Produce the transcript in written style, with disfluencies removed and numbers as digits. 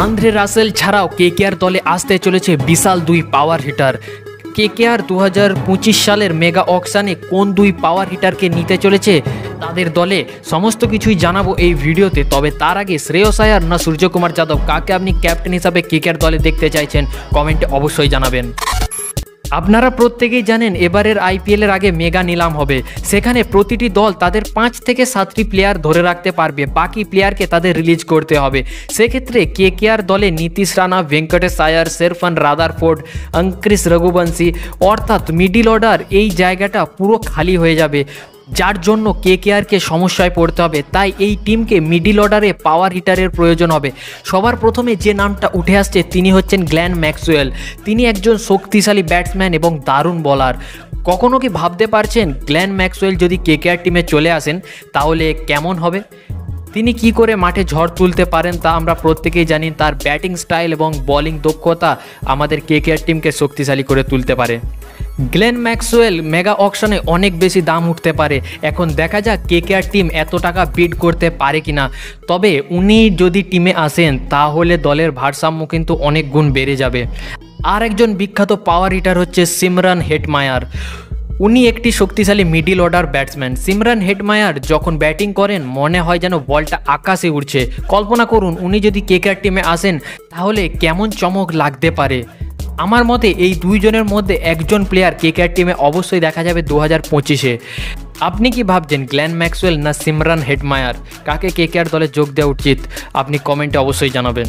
Andre Russell ছাড়াও KKR দলে আসতে চলেছে বিশাল দুই পাওয়ার হিটার। কেকেআর 2025 সালের মেগা অকশনে কোন দুই পাওয়ার হিটারকে নিতে চলেছে তাদের দলে সমস্ত কিছুই জানাবো এই ভিডিওতে। তবে তার আগে শ্রেয়স আয়ার না সূর্যকুমার যাদব কাকে আপনি ক্যাপ্টেন হিসাবে কেকেআর দলে দেখতে চাইছেন কমেন্টে অবশ্যই জানাবেন। আপনারা প্রত্যেকেই জানেন এবারের আইপিএলের আগে মেগা নিলাম হবে, সেখানে প্রতিটি দল তাদের 5 থেকে 7টি প্লেয়ার ধরে রাখতে পারবে, বাকি প্লেয়ারকে তাদের রিলিজ করতে হবে। সেক্ষেত্রে কেকেআর দলে নীতিশ রানা, ভেঙ্কটেশ আয়ার, সেরফান রাদারফোর্ড, অঙ্কুরিশ রঘুবংশী অর্থাৎ মিডিল অর্ডার এই জায়গাটা পুরো খালি হয়ে যাবে, যার জন্য কেকেআরকে সমস্যায় পড়তে হবে। তাই এই টিমকে মিডিল অর্ডারে পাওয়ার হিটারের প্রয়োজন হবে। সবার প্রথমে যে নামটা উঠে আসছে তিনি হচ্ছেন গ্ল্যান ম্যাক্সওয়েল। তিনি একজন শক্তিশালী ব্যাটসম্যান এবং দারুণ বোলার। কখনো কি ভাবতে পারছেন গ্ল্যান ম্যাক্সওয়েল যদি কেকেআর টিমে চলে আসেন তাহলে কেমন হবে? তিনি কি করে মাঠে ঝড় তুলতে পারেন তা আমরা প্রত্যেকেই জানি। তার ব্যাটিং স্টাইল এবং বোলিং দক্ষতা আমাদের কেকেআর টিমকে শক্তিশালী করে তুলতে পারে। গ্লেন ম্যাক্সওয়েল মেগা অকশনে অনেক বেশি দাম উঠতে পারে। এখন দেখা যাক কেকেআর টিম এত টাকা বিড করতে পারে কিনা। তবে উনি যদি টিমে আসেন তাহলে দলের ভারসাম্য কিন্তু অনেক গুণ বেড়ে যাবে। আর একজন বিখ্যাত পাওয়ার হিটার হচ্ছে সিমরন হেটমায়ার। উনি একটি শক্তিশালী middle order batsman. Simran Hetmyer যখন ব্যাটিং করেন মনে হয় যেন বলটা আকাশে উড়ছে। কল্পনা করুন উনি যদি কেকেআর টিমে আসেন তাহলে কেমন চমক লাগতে পারে। আমার মতে এই দুইজনের মধ্যে একজন প্লেয়ার কেকেআর টিমে অবশ্যই দেখা যাবে 2025-এ। আপনি কি ভাবছেন গ্ল্যান ম্যাক্সওয়েল না সিমরন হেটমায়ার কাকে কেকেআর দলে যোগ দেওয়া উচিত? আপনি কমেন্টে অবশ্যই জানাবেন।